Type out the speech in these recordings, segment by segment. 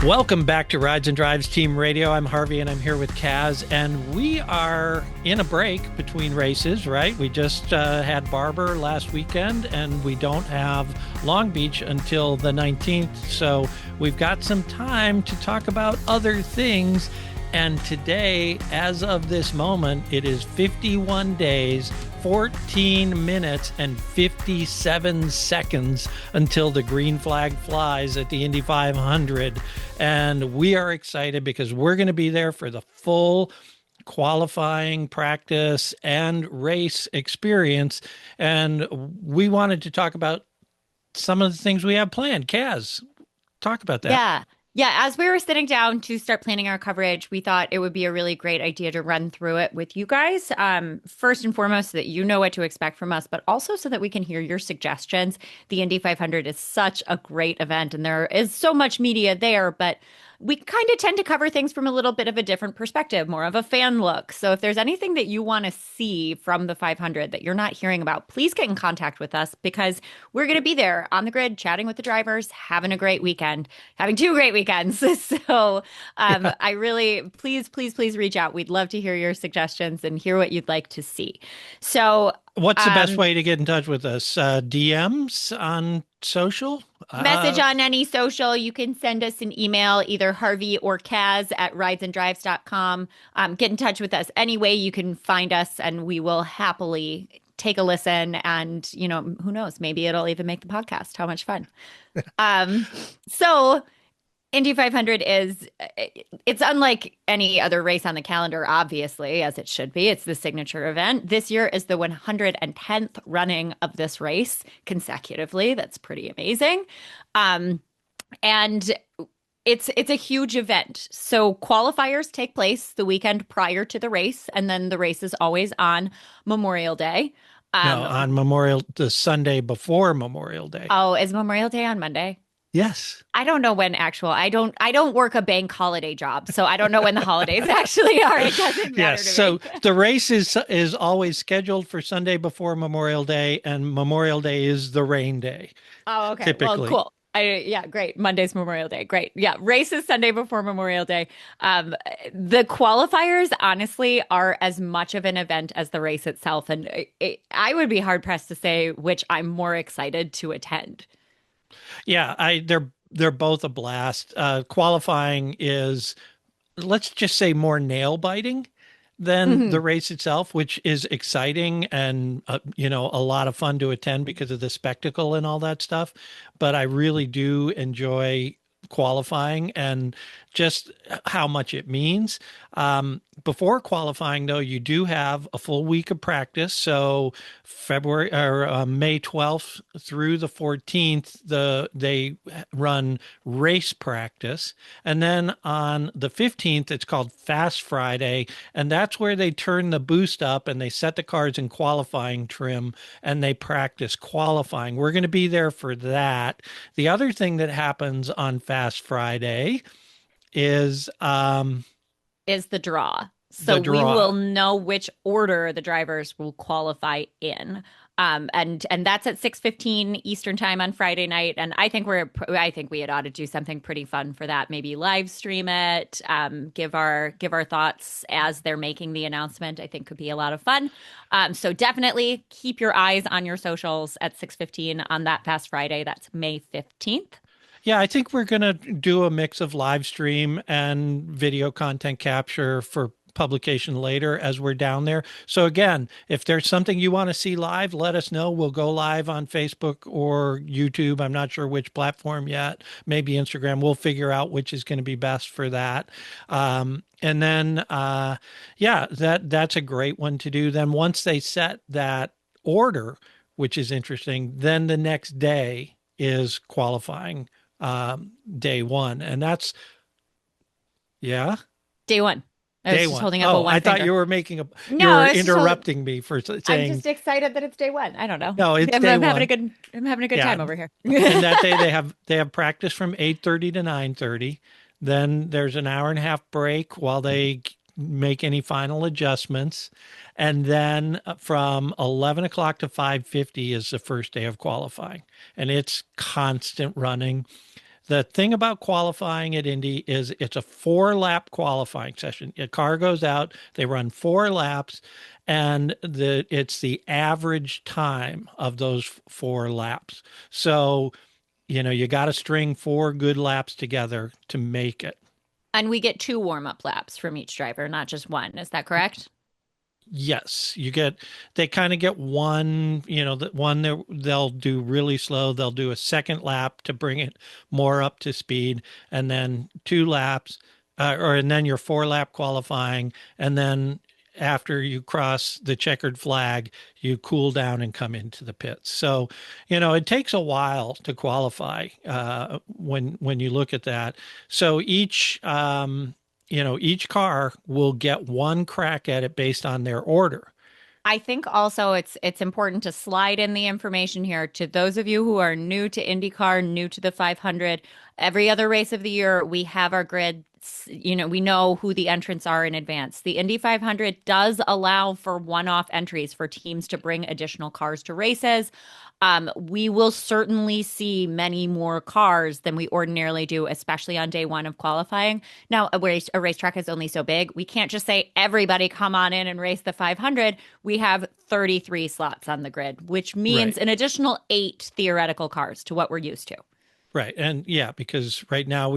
Welcome back to Rides and Drives Team Radio. I'm Harvey and I'm here with Kaz, and we are in a break between races, right? We just had Barber last weekend and we don't have Long Beach until the 19th. So we've got some time to talk about other things. And today, as of this moment, it is 51 days, 14 minutes, and 57 seconds until the green flag flies at the Indy 500. And we are excited because we're going to be there for the full qualifying, practice, and race experience. And we wanted to talk about some of the things we have planned. Kaz, talk about that. Yeah, as we were sitting down to start planning our coverage, we thought it would be a really great idea to run through it with you guys. First and foremost, so that you know what to expect from us, but also so that we can hear your suggestions. The Indy 500 is such a great event, and there is so much media there, but we kind of tend to cover things from a little bit of a different perspective, more of a fan look. So if there's anything that you want to see from the 500 that you're not hearing about, please get in contact with us, because we're going to be there on the grid, chatting with the drivers, having a great weekend, having 2 great weekends. So I really, please reach out. We'd love to hear your suggestions and hear what you'd like to see. So what's the best way to get in touch with us? DMs on social? Message on any social. You can send us an email, either Harvey or Kaz at ridesanddrives.com. Get in touch with us any way you can find us, and we will happily take a listen. And, you know, who knows, maybe it'll even make the podcast. How much fun. So Indy 500 it's unlike any other race on the calendar, obviously, as it should be. It's the signature event. This year is the 110th running of this race consecutively. That's pretty amazing. And it's a huge event. So qualifiers take place the weekend prior to the race, and then the race is always on Memorial Day. No, on the Sunday before Memorial Day. Oh, is Memorial Day on Monday? Yes. I don't know when I don't work a bank holiday job, so I don't know when the holidays actually are. It doesn't matter yes. to me. So the race is always scheduled for Sunday before Memorial Day, and Memorial Day is the rain day. Oh, okay. Typically. Well, cool. Yeah, great. Monday's Memorial Day. Great. Yeah, race is Sunday before Memorial Day. The qualifiers, honestly, are as much of an event as the race itself, and I would be hard pressed to say which I'm more excited to attend. Yeah, they're both a blast. Qualifying is, let's just say, more nail biting than the race itself, which is exciting and a lot of fun to attend because of the spectacle and all that stuff. But I really do enjoy qualifying and just how much it means. Before qualifying, though, you do have a full week of practice. So May 12th through the 14th, they run race practice. And then on the 15th, it's called Fast Friday. And that's where they turn the boost up and they set the cars in qualifying trim and they practice qualifying. We're going to be there for that. The other thing that happens on Fast Friday is the draw. So we will know which order the drivers will qualify in. And that's at 6:15 Eastern time on Friday night. And I think we ought to do something pretty fun for that. Maybe live stream it, give our thoughts as they're making the announcement. I think could be a lot of fun. So definitely keep your eyes on your socials at 6:15 on that Fast Friday. That's May 15th. Yeah, I think we're going to do a mix of live stream and video content capture for publication later as we're down there. So again, if there's something you want to see live, let us know. We'll go live on Facebook or YouTube. I'm not sure which platform yet. Maybe Instagram. We'll figure out which is going to be best for that. And then, that's a great one to do. Then once they set that order, which is interesting, then the next day is qualifying. Day one, and that's day one. I was just holding up I thought finger. you were making you were interrupting me for saying. I'm just excited that it's day one. I don't know. No, it's day one. I'm having a good time over here. And that day they have practice from 8:30 to 9:30. Then there's an hour and a half break while they make any final adjustments. And then from 11 o'clock to 5:50 is the first day of qualifying. And it's constant running. The thing about qualifying at Indy is it's a 4 lap qualifying session. A car goes out, they run 4 laps, and it's the average time of those 4 laps. So, you got to string 4 good laps together to make it. And we get 2 warm-up laps from each driver, not just one. Is that correct? Yes, they kind of get one, they'll do really slow. They'll do a second lap to bring it more up to speed, and then 2 laps, and then your 4 lap qualifying. And then after you cross the checkered flag, you cool down and come into the pits. So, it takes a while to qualify, when you look at that. So each car will get one crack at it based on their order. I think also it's important to slide in the information here to those of you who are new to IndyCar, new to the 500. Every other race of the year, we have our grid. We know who the entrants are in advance. The Indy 500 does allow for one-off entries for teams to bring additional cars to races. We will certainly see many more cars than we ordinarily do, especially on day one of qualifying. Now, a racetrack is only so big. We can't just say, everybody come on in and race the 500. We have 33 slots on the grid, which means Right. an additional 8 theoretical cars to what we're used to. Right. And yeah, because right now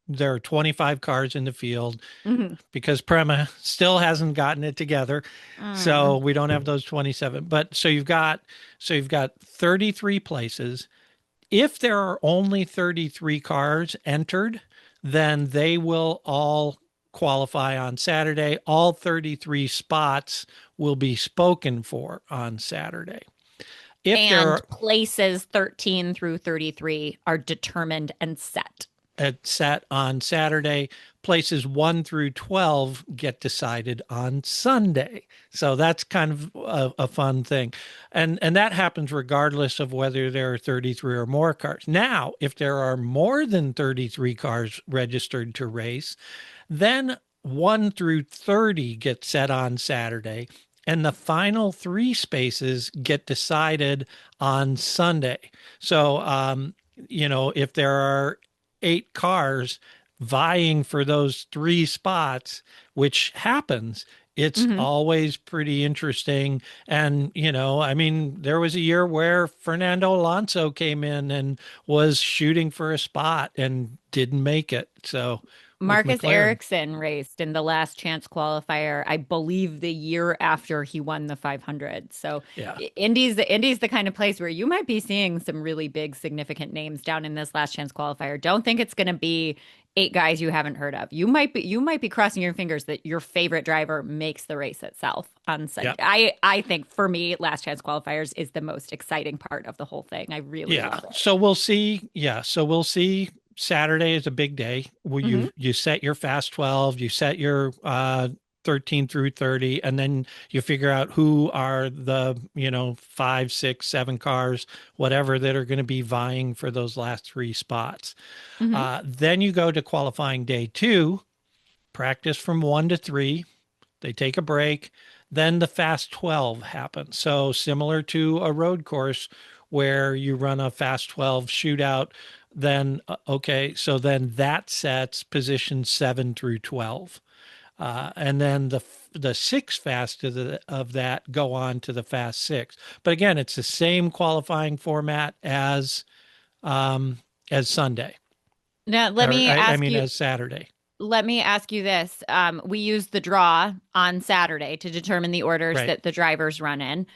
there are 25 cars in the field Hmm. because Prema still hasn't gotten it together. So we don't have those 27. But so you've got 33 places. If there are only 33 cars entered, then they will all qualify on Saturday. All 33 spots will be spoken for on Saturday. If there And are places 13 through 33 are determined and set. set on Saturday, places 1 through 12 get decided on Sunday. So that's kind of a fun thing. And that happens regardless of whether there are 33 or more cars. Now, if there are more than 33 cars registered to race, then 1 through 30 get set on Saturday, and the final 3 spaces get decided on Sunday. So, if there are 8 cars vying for those 3 spots, which happens, it's Mhm. always pretty interesting. And, I mean, there was a year where Fernando Alonso came in and was shooting for a spot and didn't make it. So with Marcus McLaren. Ericsson raced in the last chance qualifier, I believe the year after he won the 500. So Yeah. Indy's the kind of place where you might be seeing some really big significant names down in this last chance qualifier. Don't think it's going to be 8 guys you haven't heard of. You might be crossing your fingers that your favorite driver makes the race itself on Sunday. Yeah. I think for me, last chance qualifiers is the most exciting part of the whole thing. I really Yeah. love it. So we'll see. Yeah. So we'll see. Saturday is a big day where Hmm. you set your fast 12, you set your 13 through 30, and then you figure out who are the, 5, 6, 7 cars, whatever, that are going to be vying for those last 3 spots. Hmm. Then you go to qualifying day 2, practice from 1 to 3. They take a break. Then the fast 12 happens. So similar to a road course where you run a fast 12 shootout, then okay, so then that sets position 7 through 12. And then the 6 fast of that go on to the fast 6. But again, it's the same qualifying format as Sunday, Now, or I mean as Saturday. let me ask you this. We use the draw on Saturday to determine the orders Right. that the drivers run in,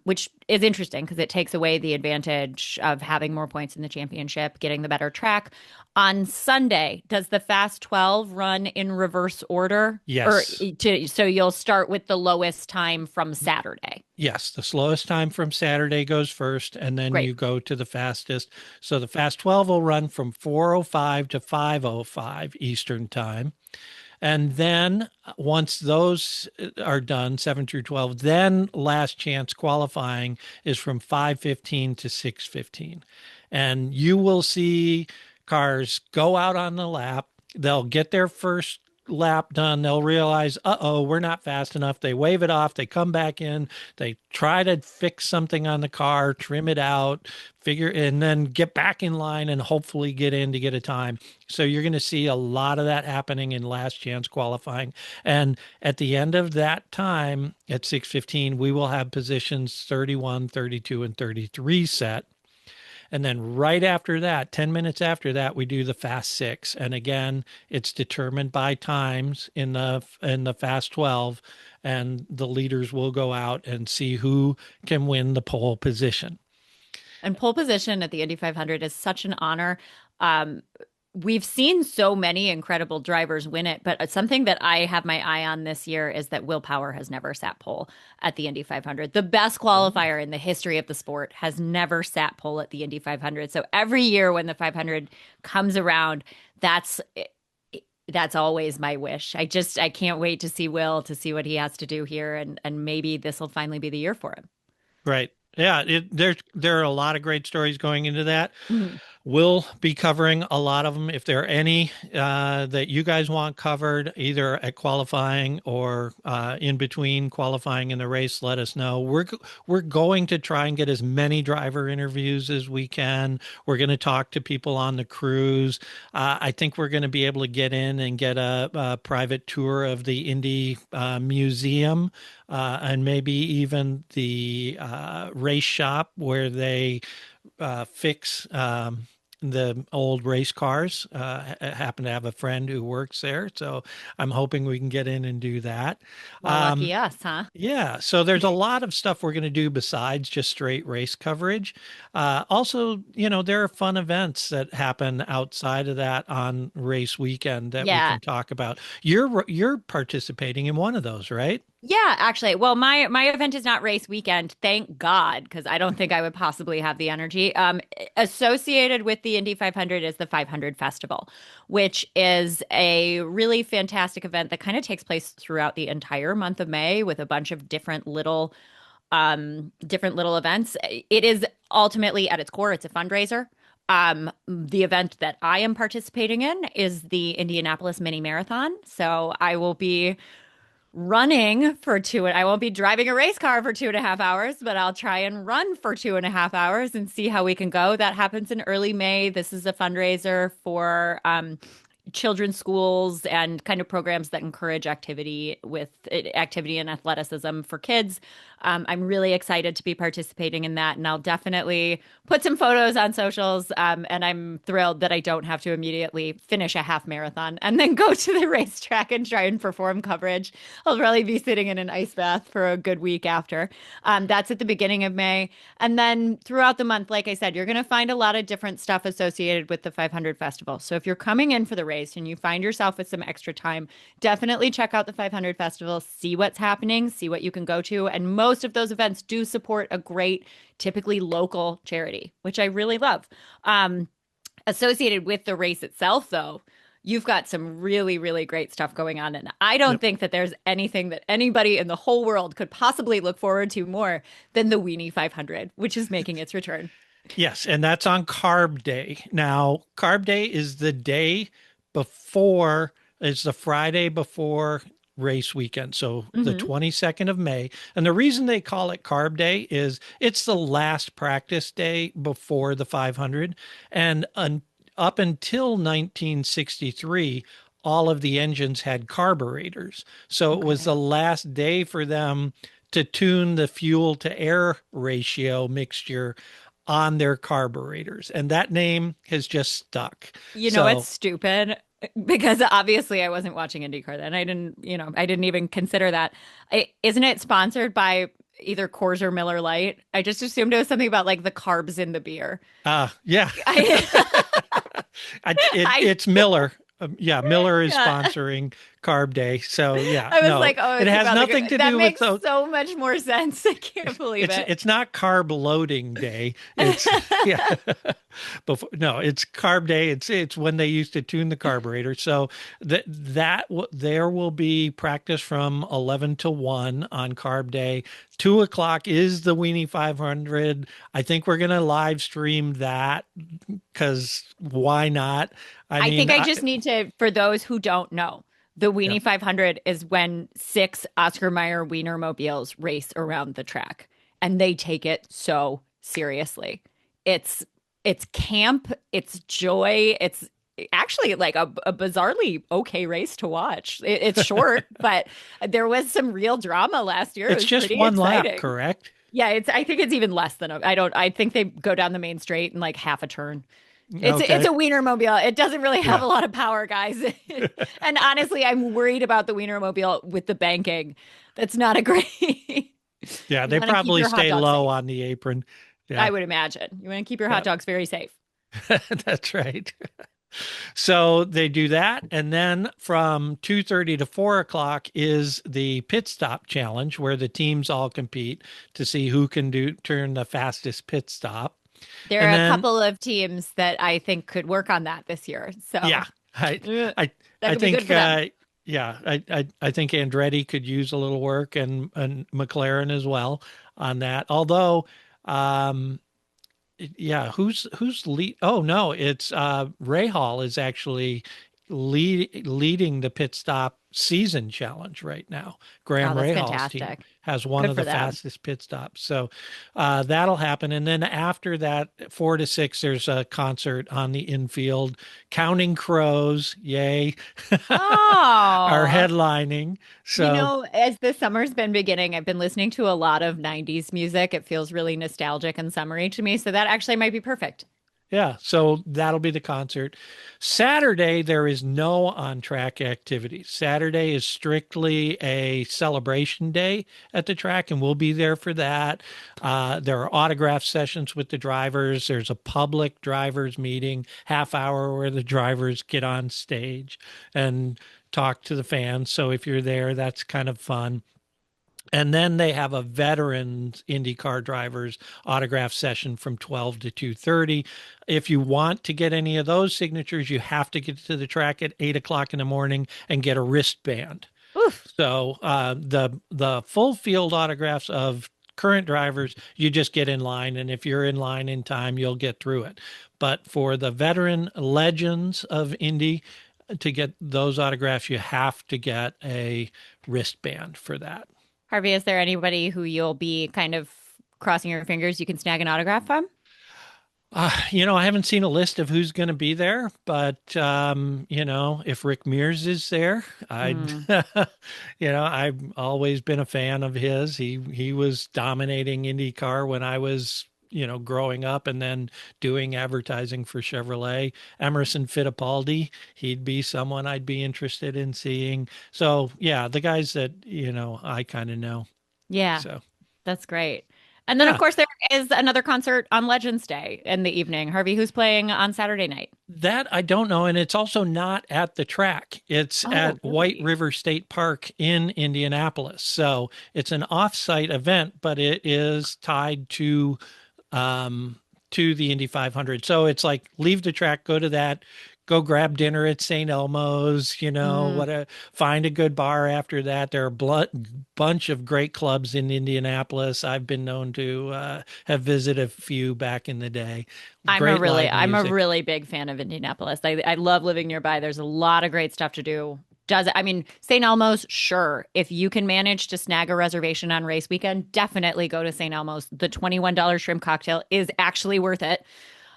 which is interesting because it takes away the advantage of having more points in the championship, getting the better track. On Sunday, does the Fast 12 run in reverse order? Yes. So you'll start with the lowest time from Saturday. Yes, the slowest time from Saturday goes first, and then Great. you go to the fastest. So the fast 12 will run from 4:05 to 5:05 Eastern time. And then once those are done, 7 through 12, then last chance qualifying is from 5:15 to 6:15. And you will see cars go out on the lap. They'll get their first lap done, they'll realize, uh-oh, we're not fast enough. They wave it off. They come back in. They try to fix something on the car, trim it out, figure, and then get back in line and hopefully get in to get a time. So you're going to see a lot of that happening in last chance qualifying. And at the end of that time at 6:15, we will have positions 31, 32, and 33 set. And then right after that, 10 minutes after that, we do the fast six. And again, it's determined by times in the fast 12, and the leaders will go out and see who can win the pole position. And pole position at the Indy 500 is such an honor. Um, we've seen so many incredible drivers win it, but something that I have my eye on this year is that Will Power has never sat pole at the Indy 500. The best qualifier in the history of the sport has never sat pole at the Indy 500. So every year when the 500 comes around, that's always my wish. I can't wait to see Will, to see what he has to do here, and maybe this will finally be the year for him. Right. Yeah, there are a lot of great stories going into that. Mhm. We'll be covering a lot of them. If there are any that you guys want covered, either at qualifying or in between qualifying and the race, let us know. We're going to try and get as many driver interviews as we can. We're going to talk to people on the crews. I think we're going to be able to get in and get a private tour of the Indy Museum, and maybe even the race shop where they fix the old race cars. I happen to have a friend who works there, so I'm hoping we can get in and do that. Well, Um, lucky us, huh? yeah, so there's a lot of stuff we're going to do besides just straight race coverage. Also, there are fun events that happen outside of that on race weekend that we Yeah. can talk about. You're participating in one of those, right? Yeah, actually. Well, my event is not race weekend, thank God, because I don't think I would possibly have the energy. Associated with the Indy 500 is the 500 Festival, which is a really fantastic event that kind of takes place throughout the entire month of May with a bunch of different little events. It is ultimately at its core, it's a fundraiser. The event that I am participating in is the Indianapolis Mini Marathon. So I will be running for I won't be driving a race car for 2.5 hours, but I'll try and run for 2.5 hours and see how we can go. That happens in early May. This is a fundraiser for children's schools and kind of programs that encourage activity and athleticism for kids. I'm really excited to be participating in that, and I'll definitely put some photos on socials. And I'm thrilled that I don't have to immediately finish a half marathon and then go to the racetrack and try and perform coverage. I'll probably be sitting in an ice bath for a good week after. That's at the beginning of May. And then throughout the month, like I said, you're going to find a lot of different stuff associated with the 500 Festival. So if you're coming in for the race and you find yourself with some extra time, definitely check out the 500 Festival, see what's happening, see what you can go to. And most of those events do support a great, typically local charity, which I really love. Associated with the race itself, though, you've got some really, really great stuff going on. And I don't Yep. think that there's anything that anybody in the whole world could possibly look forward to more than the Weenie 500, which is making its return. Yes, and that's on Carb Day. Now, Carb Day is the day before, it's the Friday before race weekend. So the Hmm. 22nd of May. And the reason they call it Carb Day is it's the last practice day before the 500. And up until 1963, all of the engines had carburetors. So it was Okay. the last day for them to tune the fuel to air ratio mixture on their carburetors. And that name has just stuck. You know, it's So, stupid because obviously I wasn't watching IndyCar then. I didn't even consider that. Isn't it sponsored by either Coors or Miller Lite? I just assumed it was something about like the carbs in the beer. yeah, I, I, it's Miller. Yeah, Miller is yeah. sponsoring Carb Day. So, yeah, I was no, like, oh, it it's has about nothing to that do with makes those. so much more sense. I can't believe It's it. it's not carb loading day. It's yeah. Before no, it's carb day. It's when they used to tune the carburetor. So there will be practice from 11 to 1 on carb day. 2 o'clock is the Weenie 500. I think we're gonna live stream that because why not? I I think mean, I just need to, for those who don't know, The Yep. Weenie 500 is when 6 Oscar Mayer Wienermobiles race around the track, and they take it so seriously. It's it's camp, it's joy, it's actually like a bizarrely okay race to watch. It's short, but there was some real drama last year. It It's was just pretty one lap, exciting. correct? Yeah, I think it's even less than I think they go down the main straight in like half a turn. It's Okay. a Wienermobile. It doesn't really have Yeah. a lot of power, guys. And honestly, I'm worried about the Wienermobile with the banking. That's not a great. Yeah, You they want to keep probably your hot stay dogs low safe. on the apron. I Yeah. would imagine. You want to keep your hot Yeah. dogs very safe. That's right. So they do that, and then from 2:30 to 4 o'clock is the pit stop challenge, where the teams all compete to see who can do turn the fastest pit stop. There And are a then, couple of teams that I think could work on that this year. So yeah, I, eh, I, that I could be good think, for them. yeah, I think Andretti could use a little work, and McLaren as well on that. Although, um, yeah, who's lead? Oh no, it's Ray Hall is actually leading the pit stop season challenge right now. Oh, Graham that's Rahall's team fantastic. has one Good of for the them. fastest pit stops, so that'll happen. And then after that, 4 to 6, there's a concert on the infield. Counting Crows, yay, are Oh, headlining. you So know, as the summer's been beginning, I've been listening to a lot of 90s music. It feels really nostalgic and summery to me. So that actually might be perfect. yeah, so that'll be the concert. Saturday, there is no on track activity. Saturday is strictly a celebration day at the track, and we'll be there for that. There are autograph sessions with the drivers. There's a public drivers meeting, half hour where the drivers get on stage and talk to the fans. So if you're there, that's kind of fun. And then they have a veterans IndyCar drivers autograph session from 12 to 2:30. If you want to get any of those signatures, you have to get to the track at 8 o'clock in the morning and get a wristband. Oof. So the full field autographs of current drivers, you just get in line, and if you're in line in time, you'll get through it. But for the veteran legends of Indy, to get those autographs, you have to get a wristband for that. Harvey, is there anybody who you'll be kind of crossing your fingers you can snag an autograph from? I haven't seen a list of who's going to be there, but if Rick Mears is there, I'd, Hmm. I've always been a fan of his. He was dominating IndyCar when I was, growing up, and then doing advertising for Chevrolet. Emerson Fittipaldi, he'd be someone I'd be interested in seeing. So yeah, the guys that I kind of know. Yeah, So that's great. And then, of yeah. course, there is another concert on Legends Day in the evening. Harvey, who's playing on Saturday night? That I don't know. And it's also not at the track. It's Oh, at White really? River State Park in Indianapolis. So it's an off-site event, but it is tied um, to the Indy 500. So it's like leave the track, go to that, go grab dinner at St. Elmo's, Mm, find a good bar after that. There are a bunch of great clubs in Indianapolis. I've been known to have visited a few back in the day. Great live I'm a music. really big fan of Indianapolis. I love living nearby. There's a lot of great stuff to do. I mean, St. Elmo's, sure. If you can manage to snag a reservation on race weekend, definitely go to St. Elmo's. The $21 shrimp cocktail is actually worth it.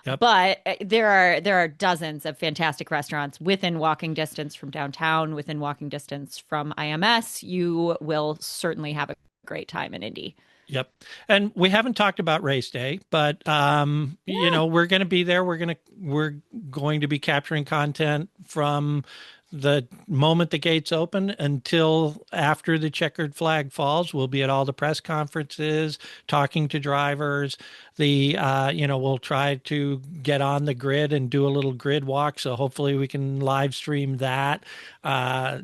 Yep. But there are dozens of fantastic restaurants within walking distance from downtown, within walking distance from IMS. You will certainly have a great time in Indy. Yep. And we haven't talked about race day, but Yeah. we're going to be there. We're going to be capturing content from the moment the gates open until after the checkered flag falls. We'll be at all the press conferences, talking to drivers. We'll try to get on the grid and do a little grid walk. So hopefully we can live stream that.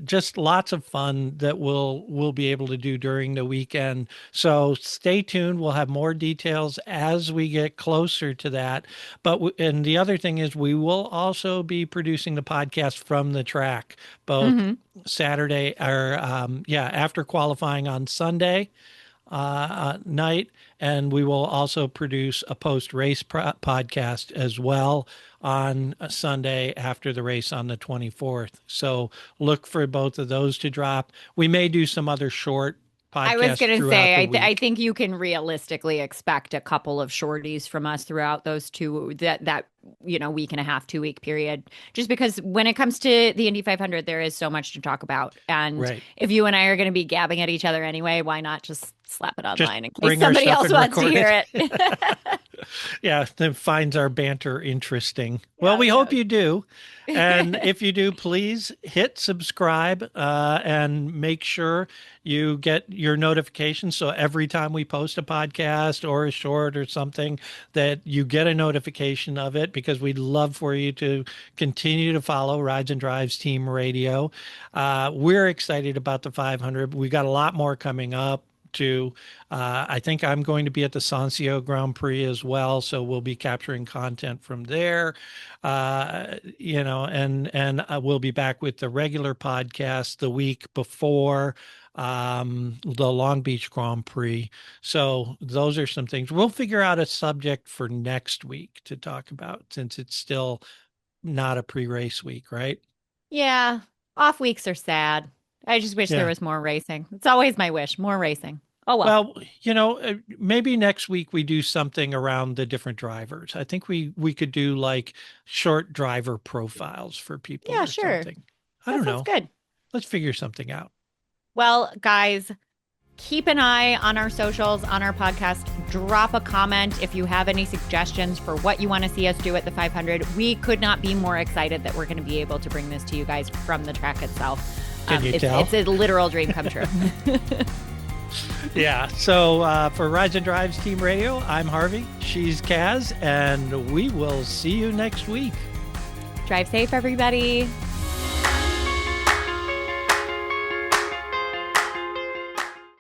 Just lots of fun that we'll be able to do during the weekend. So stay tuned. We'll have more details as we get closer to that. And the other thing is we will also be producing the podcast from the track, both Hmm. Saturday or after qualifying on Sunday night, and we will also produce a post-race podcast as well on a Sunday after the race on the 24th. So look for both of those to drop. We may do some other short I was podcasts going to throughout say, the I week. think you can realistically expect a couple of shorties from us throughout those that week and a half, 2 week period. Just because when it comes to the Indy 500, there is so much to talk about, and Right. if you and I are going to be gabbing at each other anyway, why not just slap it Just online in case bring our somebody stuff else and wants to record hear it. it? Yeah, that finds our banter interesting. Well, Yes, we hope yes. you do. And if you do, please hit subscribe and make sure you get your notifications. So every time we post a podcast or a short or something, that you get a notification of it, because we'd love for you to continue to follow Rides and Drives Team Radio. We're excited about the 500. We got a lot more coming up. I think I'm going to be at the Sancio Grand Prix as well, so we'll be capturing content from there. And we'll be back with the regular podcast the week before the Long Beach Grand Prix. So those are some things. We'll figure out a subject for next week to talk about, since it's still not a pre-race week, right? Yeah, off weeks are sad. I just wish there Yeah. was more racing. It's always my wish, more racing. Oh well. Well, maybe next week we do something around the different drivers. I think we could do like short driver profiles for people Yeah, or sure. something. I That don't sounds know. good. Let's figure something out. Well, guys, keep an eye on our socials, on our podcast. Drop a comment if you have any suggestions for what you want to see us do at the 500. We could not be more excited that we're going to be able to bring this to you guys from the track itself. Can you tell? It's a literal dream come true. Yeah. So for Rides and Drives Team Radio, I'm Harvey. She's Kaz, and we will see you next week. Drive safe, everybody.